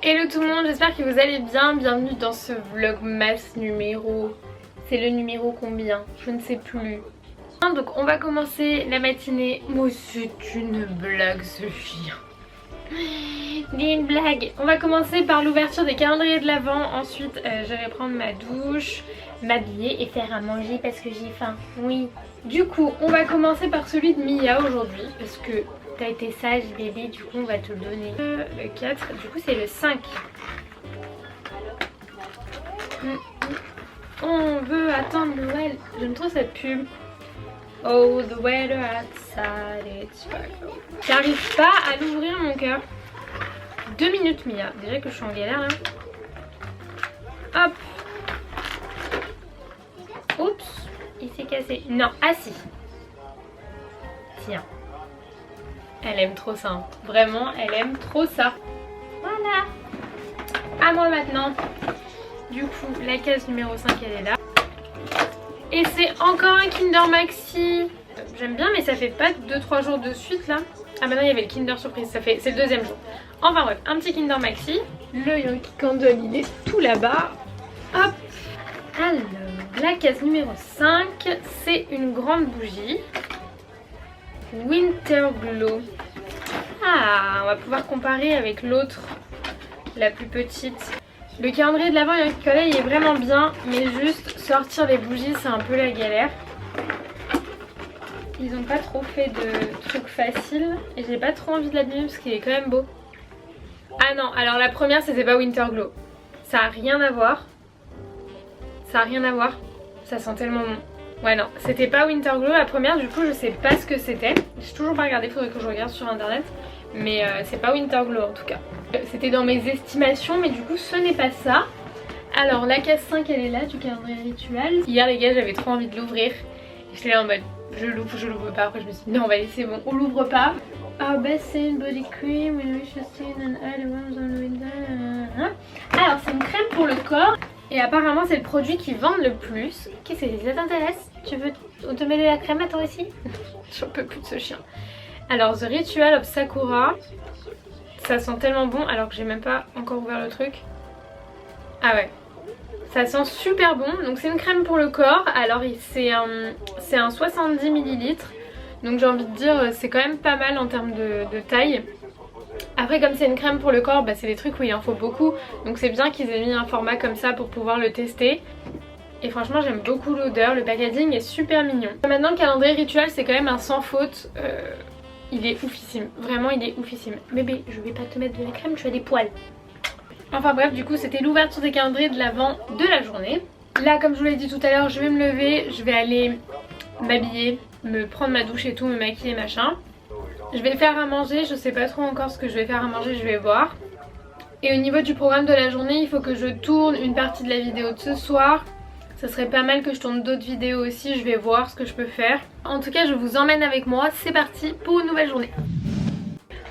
Hello tout le monde, j'espère que vous allez bien. Bienvenue dans ce vlogmas numéro... C'est le numéro combien? Je ne sais plus. Donc on va commencer la matinée. Moi c'est une blague ce chien. Dis une blague. On va commencer par l'ouverture des calendriers de l'Avent. Ensuite je vais prendre ma douche, m'habiller et faire à manger parce que j'ai faim. Oui. Du coup on va commencer par celui de Mia aujourd'hui parce que t'as été sage bébé, du coup on va te le donner. Le 4, du coup c'est le 5. On veut attendre Noël. J'aime trop cette pub. Oh, the weather outside, it's sparkle. J'arrive pas à l'ouvrir mon cœur. 2 minutes Mia. Déjà que je suis en galère là. Hop. Oups. Il s'est cassé. Non, ah si. Tiens. Elle aime trop ça. Hein. Vraiment, elle aime trop ça. Voilà. À moi maintenant. Du coup, la case numéro 5 elle est là. Et c'est encore un Kinder Maxi. J'aime bien mais ça fait pas 2-3 jours de suite là. Ah maintenant il y avait le Kinder Surprise, c'est le deuxième jour. Enfin bref, un petit Kinder Maxi. Le Yankee Candle il est tout là-bas. Hop. Alors, la case numéro 5, c'est une grande bougie. Winter Glow. Ah, on va pouvoir comparer avec l'autre, la plus petite. Le calendrier de l'Avent Yankee Candle il est vraiment bien, mais juste sortir les bougies c'est un peu la galère. Ils ont pas trop fait de trucs faciles et j'ai pas trop envie de l'abîmer parce qu'il est quand même beau. Ah non, alors la première c'était pas Winter Glow. Ça a rien à voir. Ça a rien à voir. Ça sent tellement bon. Ouais non, c'était pas Winter Glow la première, du coup je sais pas ce que c'était. J'ai toujours pas regardé, faudrait que je regarde sur internet. Mais c'est pas Winter Glow en tout cas. C'était dans mes estimations mais du coup ce n'est pas ça. Alors la case 5 elle est là du calendrier rituel. Hier les gars j'avais trop envie de l'ouvrir. J'étais là en mode je l'ouvre pas. Après je me suis dit non allez c'est bon on l'ouvre pas. Our best selling body cream will reach a skin and other ones on the window. Alors c'est une crème pour le corps. Et apparemment c'est le produit qui vend le plus. Qu'est-ce que c'est? Ça t'intéresse? Tu veux te mêler la crème à toi aussi? J'en peux plus de ce chien. Alors The Ritual of Sakura. Ça sent tellement bon alors que j'ai même pas encore ouvert le truc. Ah ouais. Ça sent super bon. Donc c'est une crème pour le corps. Alors c'est un 70 ml. Donc j'ai envie de dire c'est quand même pas mal en termes de taille. Après comme c'est une crème pour le corps, bah, c'est des trucs où il en faut beaucoup. Donc c'est bien qu'ils aient mis un format comme ça pour pouvoir le tester. Et franchement j'aime beaucoup l'odeur, le packaging est super mignon. Maintenant le calendrier rituel c'est quand même un sans faute. Il est oufissime, vraiment il est oufissime. Bébé je vais pas te mettre de la crème, tu as des poils. Enfin bref du coup c'était l'ouverture des calendriers de l'Avent de la journée. Là comme je vous l'ai dit tout à l'heure je vais me lever, je vais aller m'habiller, me prendre ma douche et tout, me maquiller machin. Je vais faire à manger, je sais pas trop encore ce que je vais faire à manger, je vais voir. Et au niveau du programme de la journée il faut que je tourne une partie de la vidéo de ce soir. Ça serait pas mal que je tourne d'autres vidéos aussi, je vais voir ce que je peux faire. En tout cas je vous emmène avec moi, c'est parti pour une nouvelle journée.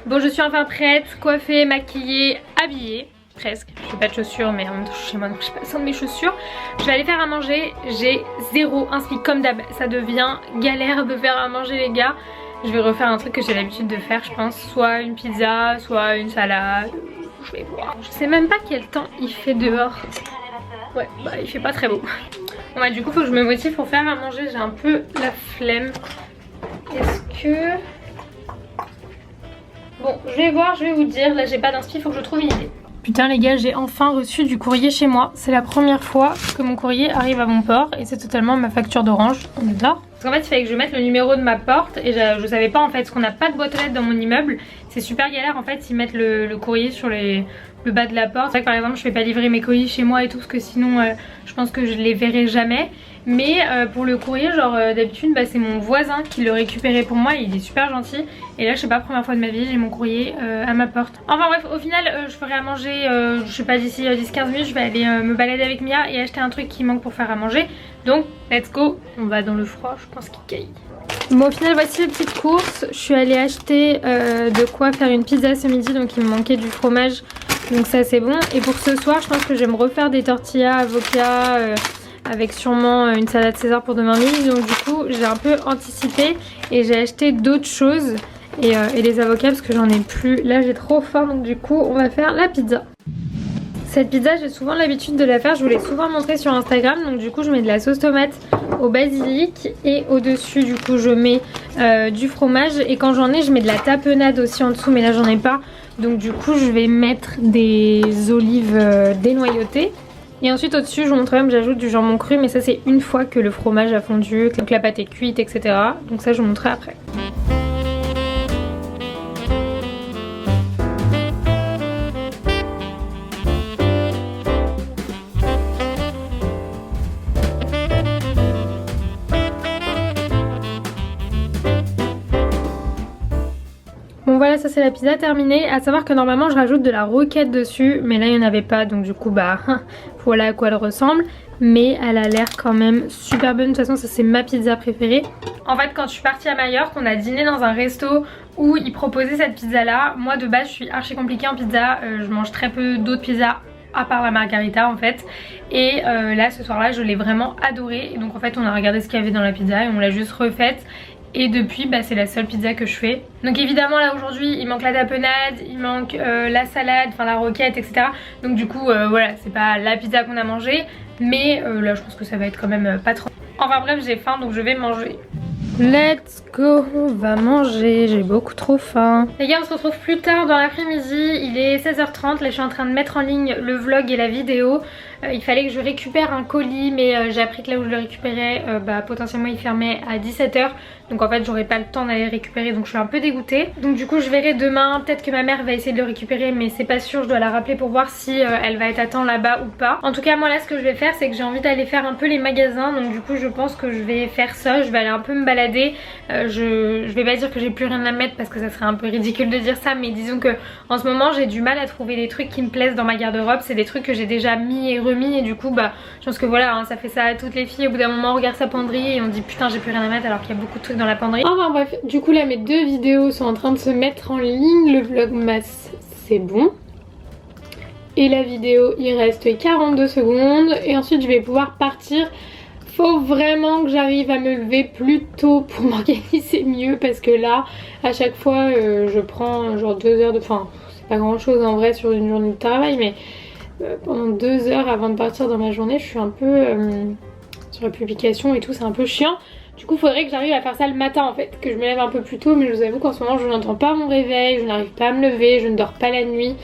Bon je suis enfin prête, coiffée, maquillée, habillée. Presque, j'ai pas de chaussures mais en même temps je suis chez moi donc j'ai pas besoin de mes chaussures. Je vais aller faire à manger, j'ai zéro inspi comme d'hab. Ça devient galère de faire à manger les gars. Je vais refaire un truc que j'ai l'habitude de faire je pense. Soit une pizza, soit une salade. Je vais voir. Je sais même pas quel temps il fait dehors. Ouais, bah il fait pas très beau. Bon bah du coup faut que je me motive pour faire à manger, j'ai un peu la flemme. Est-ce que... Bon je vais voir, je vais vous dire, là j'ai pas d'inspi, il faut que je trouve une idée. Putain les gars j'ai enfin reçu du courrier chez moi. C'est la première fois que mon courrier arrive à mon port et c'est totalement ma facture d'Orange. On est là. Parce qu'en fait il fallait que je mette le numéro de ma porte et je savais pas en fait, parce qu'on n'a pas de boîte aux lettres dans mon immeuble. C'est super galère en fait, ils mettent le courrier sur le bas de la porte. C'est vrai que par exemple je fais pas livrer mes colis chez moi et tout parce que sinon je pense que je les verrai jamais. Mais pour le courrier genre d'habitude bah, c'est mon voisin qui le récupérait pour moi et il est super gentil. Et là je sais pas, première fois de ma vie j'ai mon courrier à ma porte. Enfin bref au final je ferai à manger je sais pas d'ici 10-15 minutes. Je vais aller me balader avec Mia et acheter un truc qui manque pour faire à manger. Donc let's go, on va dans le froid, je pense qu'il caille. Bon au final voici les petites courses. Je suis allée acheter de quoi faire une pizza ce midi. Donc il me manquait du fromage Donc ça c'est bon. Et pour ce soir je pense que je vais me refaire des tortillas avocat avec sûrement une salade César pour demain midi. Donc du coup j'ai un peu anticipé et j'ai acheté d'autres choses et les avocats parce que j'en ai plus. Là j'ai trop faim donc du coup on va faire la pizza. Cette pizza j'ai souvent l'habitude de la faire, je vous l'ai souvent montré sur Instagram. Donc du coup je mets de la sauce tomate au basilic et au dessus du coup je mets du fromage. Et quand j'en ai je mets de la tapenade aussi en dessous, mais là j'en ai pas. Donc du coup je vais mettre des olives dénoyautées. Et ensuite au dessus je vous montre même, j'ajoute du jambon cru, mais ça c'est une fois que le fromage a fondu, que la pâte est cuite, etc. Donc ça je vous montrerai après. Bon voilà, ça c'est la pizza terminée. À savoir que normalement je rajoute de la roquette dessus, mais là il n'y en avait pas, donc du coup bah voilà à quoi elle ressemble. Mais elle a l'air quand même super bonne. De toute façon ça c'est ma pizza préférée. En fait quand je suis partie à Majorque, on a dîné dans un resto où ils proposaient cette pizza là. Moi de base je suis archi compliquée en pizza, je mange très peu d'autres pizzas à part la margarita en fait. Et là ce soir là je l'ai vraiment adorée. Et donc en fait on a regardé ce qu'il y avait dans la pizza et on l'a juste refaite. Et depuis bah, c'est la seule pizza que je fais. Donc évidemment là aujourd'hui il manque la tapenade, il manque la salade, enfin la roquette, etc. Donc du coup voilà, c'est pas la pizza qu'on a mangée. Mais là je pense que ça va être quand même pas trop. Enfin bref, j'ai faim donc je vais manger. Let's go, on va manger, j'ai beaucoup trop faim. Les gars, on se retrouve plus tard dans l'après-midi, il est 16h30, là je suis en train de mettre en ligne le vlog et la vidéo. Il fallait que je récupère un colis, mais j'ai appris que là où je le récupérais, bah, potentiellement il fermait à 17h. Donc en fait j'aurais pas le temps d'aller le récupérer, donc je suis un peu dégoûtée. Donc du coup je verrai demain, peut-être que ma mère va essayer de le récupérer, mais c'est pas sûr, je dois la rappeler pour voir si elle va être à temps là-bas ou pas. En tout cas moi là ce que je vais faire c'est que j'ai envie d'aller faire un peu les magasins, donc du coup je pense que je vais faire ça, je vais aller un peu me balader. Je vais pas dire que j'ai plus rien à mettre parce que ça serait un peu ridicule de dire ça, mais disons que en ce moment j'ai du mal à trouver des trucs qui me plaisent dans ma garde-robe. C'est des trucs que j'ai déjà mis et remis et du coup bah je pense que voilà hein, ça fait ça à toutes les filles. Au bout d'un moment on regarde sa penderie et on dit putain j'ai plus rien à mettre alors qu'il y a beaucoup de trucs dans la penderie. Enfin bref, du coup là mes deux vidéos sont en train de se mettre en ligne. Le vlogmas c'est bon. Et la vidéo il reste 42 secondes et ensuite je vais pouvoir partir. Faut vraiment que j'arrive à me lever plus tôt pour m'organiser mieux parce que là à chaque fois je prends genre 2 heures de... Enfin c'est pas grand chose en vrai sur une journée de travail, mais pendant 2 heures avant de partir dans ma journée je suis un peu sur la publication et tout, c'est un peu chiant. Du coup faudrait que j'arrive à faire ça le matin en fait, que je me lève un peu plus tôt, mais je vous avoue qu'en ce moment je n'entends pas mon réveil, je n'arrive pas à me lever, je ne dors pas la nuit.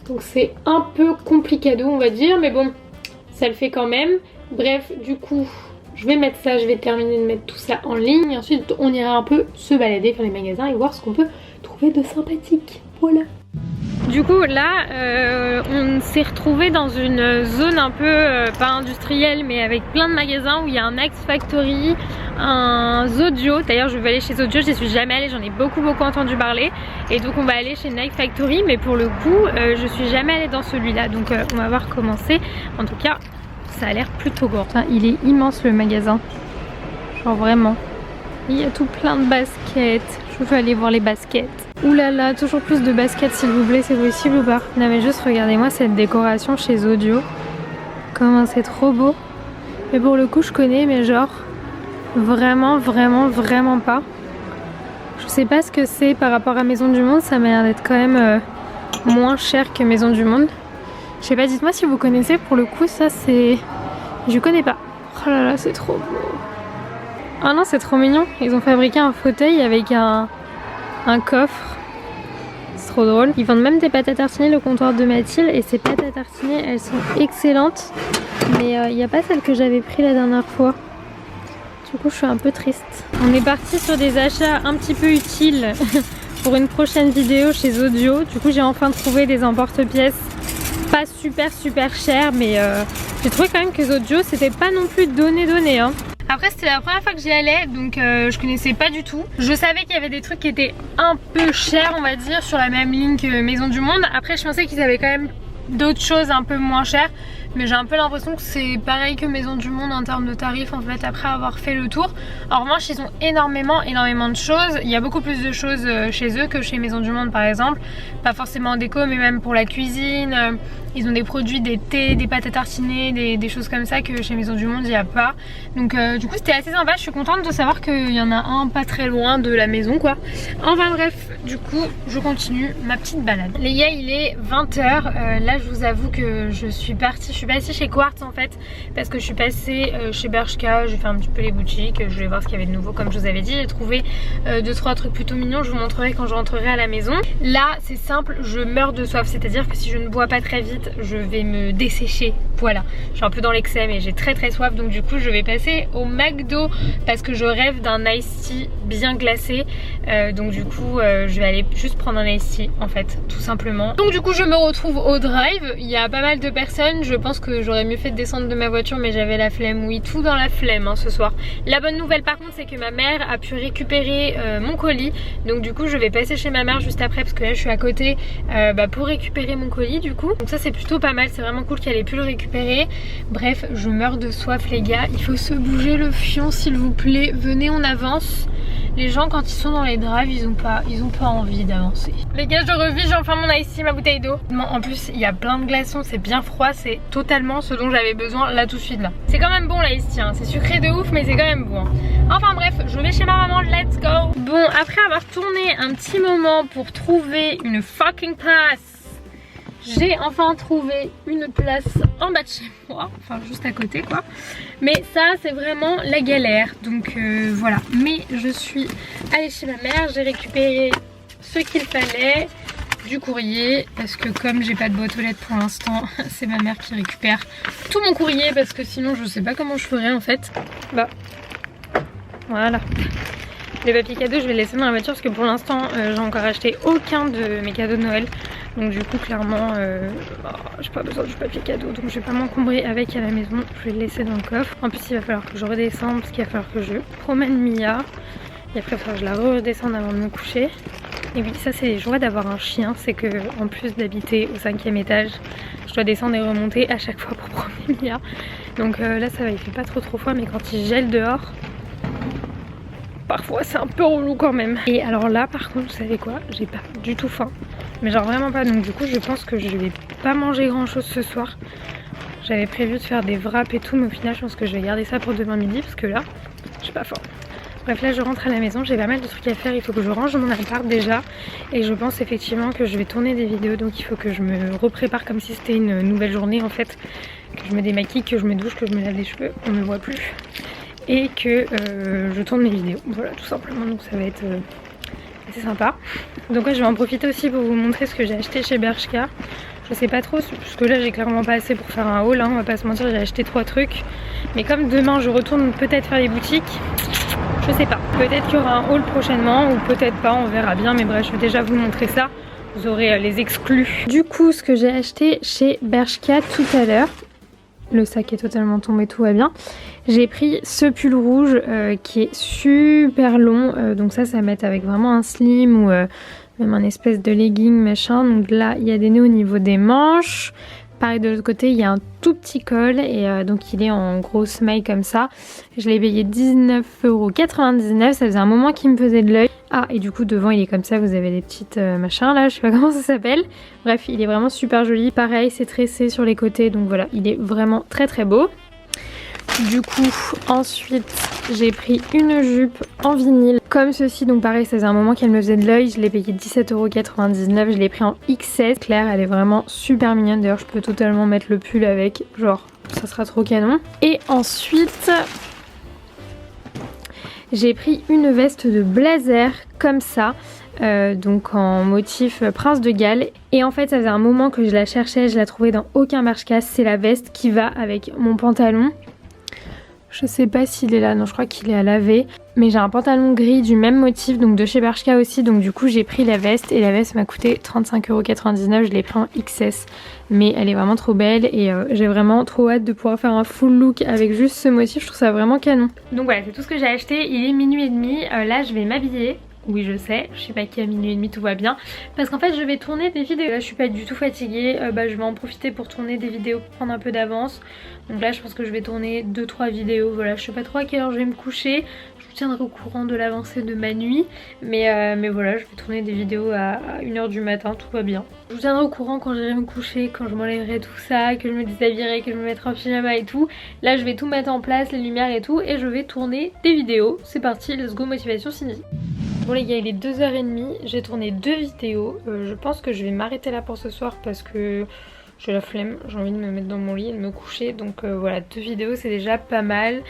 Donc c'est un peu complicado on va dire, mais bon ça le fait quand même. Bref du coup je vais mettre ça, je vais terminer de mettre tout ça en ligne et ensuite on ira un peu se balader, faire les magasins et voir ce qu'on peut trouver de sympathique. Voilà. Du coup là on s'est retrouvé dans une zone un peu pas industrielle mais avec plein de magasins où il y a un Nike Factory, un Zodio. D'ailleurs je veux aller chez Zodio, j'y suis jamais allée, j'en ai beaucoup entendu parler. Et donc on va aller chez Nike Factory, mais pour le coup je suis jamais allée dans celui-là. Donc on va voir comment c'est. En tout cas ça a l'air plutôt grand. Enfin, il est immense le magasin, genre vraiment. Il y a tout plein de baskets, je veux aller voir les baskets. Ouh là là, toujours plus de baskets s'il vous plaît, c'est possible ou pas? Non mais juste regardez-moi cette décoration chez Zodio. Comment c'est trop beau. Mais pour le coup je connais, mais genre vraiment pas. Je sais pas ce que c'est par rapport à Maison du Monde, ça m'a l'air d'être quand même moins cher que Maison du Monde. Je sais pas, dites-moi si vous connaissez, pour le coup ça c'est... Je connais pas. Oh là là c'est trop beau. Ah non c'est trop mignon, ils ont fabriqué un fauteuil avec un coffre. C'est trop drôle. Ils vendent même des pâtes à tartiner, le comptoir de Mathilde, et ces pâtes à tartiner elles sont excellentes. Mais il n'y a pas celle que j'avais pris la dernière fois. Du coup je suis un peu triste. On est parti sur des achats un petit peu utiles pour une prochaine vidéo chez Zodio. Du coup j'ai enfin trouvé des emporte-pièces pas super cher, mais j'ai trouvé quand même que Zodio c'était pas non plus donné hein. Après c'était la première fois que j'y allais, donc je connaissais pas du tout. Je savais qu'il y avait des trucs qui étaient un peu chers on va dire, sur la même ligne que Maison du Monde. Après je pensais qu'ils avaient quand même d'autres choses un peu moins chères. Mais j'ai un peu l'impression que c'est pareil que Maison du Monde en termes de tarifs en fait après avoir fait le tour. En revanche ils ont énormément de choses. Il y a beaucoup plus de choses chez eux que chez Maison du Monde par exemple. Pas forcément en déco mais même pour la cuisine. Ils ont des produits, des thés, des pâtes à tartiner, des choses comme ça que chez Maison du Monde il n'y a pas. Donc du coup c'était assez sympa. Je suis contente de savoir qu'il y en a un pas très loin de la maison quoi. Enfin bref, du coup je continue ma petite balade. Les gars il est 20h. Là je vous avoue que je suis passée chez Quartz en fait parce que je suis passée chez Bershka, j'ai fait un petit peu les boutiques, je voulais voir ce qu'il y avait de nouveau comme je vous avais dit, j'ai trouvé 2-3 trucs plutôt mignons, je vous montrerai quand je rentrerai à la maison. Là c'est simple, je meurs de soif, c'est à dire que si je ne bois pas très vite je vais me dessécher, voilà, je suis un peu dans l'excès mais j'ai très soif donc du coup je vais passer au McDo parce que je rêve d'un iced tea bien glacé, donc du coup je vais aller juste prendre un iced tea en fait tout simplement. Donc du coup je me retrouve au drive, il y a pas mal de personnes, je pense que j'aurais mieux fait de descendre de ma voiture mais j'avais la flemme, oui tout dans la flemme hein, ce soir. La bonne nouvelle par contre c'est que ma mère a pu récupérer mon colis, donc du coup je vais passer chez ma mère juste après parce que là je suis à côté pour récupérer mon colis du coup. Donc ça c'est plutôt pas mal, c'est vraiment cool qu'elle ait pu le récupérer. Bref je meurs de soif les gars, il faut se bouger le fion s'il vous plaît, venez on avance. Les gens quand ils sont dans les drives ils ont pas envie d'avancer. Les gars je revis, j'ai enfin mon ice tea, ma bouteille d'eau. En plus il y a plein de glaçons, c'est bien froid, c'est totalement ce dont j'avais besoin là tout de suite là. C'est quand même bon l'ice tea, hein. C'est sucré de ouf mais c'est quand même bon. Enfin bref, je vais chez ma maman, let's go. Bon après avoir tourné un petit moment pour trouver une fucking place, j'ai enfin trouvé une place en bas de chez moi, enfin juste à côté quoi. Mais ça c'est vraiment la galère, donc voilà. Mais je suis allée chez ma mère, j'ai récupéré ce qu'il fallait, du courrier, parce que comme j'ai pas de boîte aux lettres pour l'instant, c'est ma mère qui récupère tout mon courrier parce que sinon je sais pas comment je ferais en fait. Bah voilà. Les papiers cadeaux je vais les laisser dans la voiture parce que pour l'instant j'ai encore acheté aucun de mes cadeaux de Noël. Donc du coup clairement j'ai pas besoin du papier cadeau, donc je vais pas m'encombrer avec à la maison, je vais le laisser dans le coffre. En plus il va falloir que je redescende parce qu'il va falloir que je promène Mia. Et après il va falloir que je la redescende avant de me coucher. Et oui ça c'est les joies d'avoir un chien, c'est que en plus d'habiter au 5e étage, je dois descendre et remonter à chaque fois pour promener Mia. Donc là ça va, il fait pas trop froid mais quand il gèle dehors, parfois c'est un peu relou quand même. Et alors là par contre vous savez quoi, j'ai pas du tout faim. Mais genre vraiment pas, donc du coup je pense que je vais pas manger grand chose ce soir. J'avais prévu de faire des wraps et tout mais au final je pense que je vais garder ça pour demain midi parce que là j'ai pas faim. Bref là je rentre à la maison, j'ai pas mal de trucs à faire, il faut que je range mon appart déjà. Et je pense effectivement que je vais tourner des vidéos, donc il faut que je me reprépare comme si c'était une nouvelle journée en fait. Que je me démaquille, que je me douche, que je me lave les cheveux, on ne me voit plus. Et que je tourne mes vidéos, voilà tout simplement, donc ça va être assez sympa. Donc ouais, je vais en profiter aussi pour vous montrer ce que j'ai acheté chez Bershka. Je sais pas trop, parce que là j'ai clairement pas assez pour faire un haul, hein, on va pas se mentir, j'ai acheté 3 trucs. Mais comme demain je retourne peut-être faire les boutiques, je sais pas, peut-être qu'il y aura un haul prochainement ou peut-être pas, on verra bien. Mais bref je vais déjà vous montrer ça, vous aurez les exclus. Du coup ce que j'ai acheté chez Bershka tout à l'heure, le sac est totalement tombé, tout va bien. J'ai pris ce pull rouge qui est super long, donc ça va mettre avec vraiment un slim ou même un espèce de legging machin. Donc là il y a des nœuds au niveau des manches. Pareil de l'autre côté il y a un tout petit col et donc il est en grosse maille comme ça. Je l'ai payé 19,99 €, ça faisait un moment qu'il me faisait de l'œil. Ah et du coup devant il est comme ça, vous avez des petites machins là, je sais pas comment ça s'appelle. Bref il est vraiment super joli, pareil c'est tressé sur les côtés donc voilà il est vraiment très beau. Du coup ensuite j'ai pris une jupe en vinyle comme ceci, donc pareil ça faisait un moment qu'elle me faisait de l'œil, je l'ai payé 17,99 €, je l'ai pris en XS. Claire elle est vraiment super mignonne, d'ailleurs je peux totalement mettre le pull avec, genre ça sera trop canon. Et ensuite j'ai pris une veste de blazer comme ça, donc en motif Prince de Galles. Et en fait ça faisait un moment que je la cherchais, je la trouvais dans aucun Bershka. C'est la veste qui va avec mon pantalon. Je sais pas s'il est là, non je crois qu'il est à laver. Mais j'ai un pantalon gris du même motif, donc de chez Bershka aussi. Donc du coup j'ai pris la veste et la veste m'a coûté 35,99 €, je l'ai pris en XS. Mais elle est vraiment trop belle et j'ai vraiment trop hâte de pouvoir faire un full look avec juste ce motif, je trouve ça vraiment canon. Donc voilà, c'est tout ce que j'ai acheté, il est minuit et demi, là je vais m'habiller. Oui je sais, je suis maquillée à minuit et demi, tout va bien. Parce qu'en fait je vais tourner des vidéos. Là je suis pas du tout fatiguée, je vais en profiter pour tourner des vidéos pour prendre un peu d'avance. Donc là je pense que je vais tourner 2-3 vidéos. Voilà, je sais pas trop à quelle heure je vais me coucher. Je vous tiendrai au courant de l'avancée de ma nuit. Mais voilà, je vais tourner des vidéos à 1h du matin, tout va bien. Je vous tiendrai au courant quand j'irai me coucher, quand je m'enlèverai tout ça, que je me déshabillerai, que je me mettrai en pyjama et tout. Là je vais tout mettre en place, les lumières et tout, et je vais tourner des vidéos. C'est parti, let's go, motivation Cindy. Bon les gars, il est 2h30, j'ai tourné 2 vidéos. Je pense que je vais m'arrêter là pour ce soir parce que j'ai la flemme, j'ai envie de me mettre dans mon lit et de me coucher. Donc voilà, 2 vidéos c'est déjà pas mal.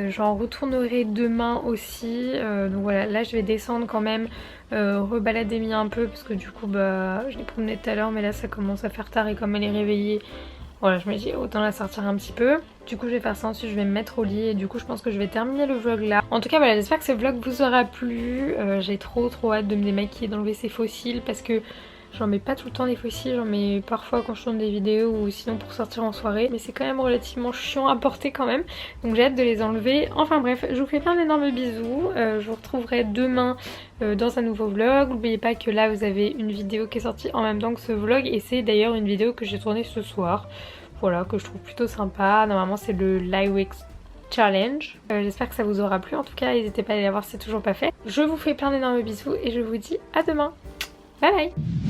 J'en retournerai demain aussi. Donc voilà, là je vais descendre quand même, rebalader Mia un peu parce que du coup je l'ai promenée tout à l'heure mais là ça commence à faire tard et comme elle est réveillée, voilà, je me dis autant la sortir un petit peu. Du coup je vais faire ça, ensuite je vais me mettre au lit et du coup je pense que je vais terminer le vlog là. En tout cas voilà, j'espère que ce vlog vous aura plu. J'ai trop hâte de me démaquiller, d'enlever ces faux cils parce que j'en mets pas tout le temps des faux cils, j'en mets parfois quand je tourne des vidéos ou sinon pour sortir en soirée. Mais c'est quand même relativement chiant à porter quand même, donc j'ai hâte de les enlever. Enfin bref, je vous fais plein d'énormes bisous. Je vous retrouverai demain dans un nouveau vlog. N'oubliez pas que là vous avez une vidéo qui est sortie en même temps que ce vlog et c'est d'ailleurs une vidéo que j'ai tournée ce soir. Voilà, que je trouve plutôt sympa. Normalement c'est le Liwex Challenge. J'espère que ça vous aura plu. En tout cas n'hésitez pas à aller la voir si c'est toujours pas fait. Je vous fais plein d'énormes bisous et je vous dis à demain. Bye bye.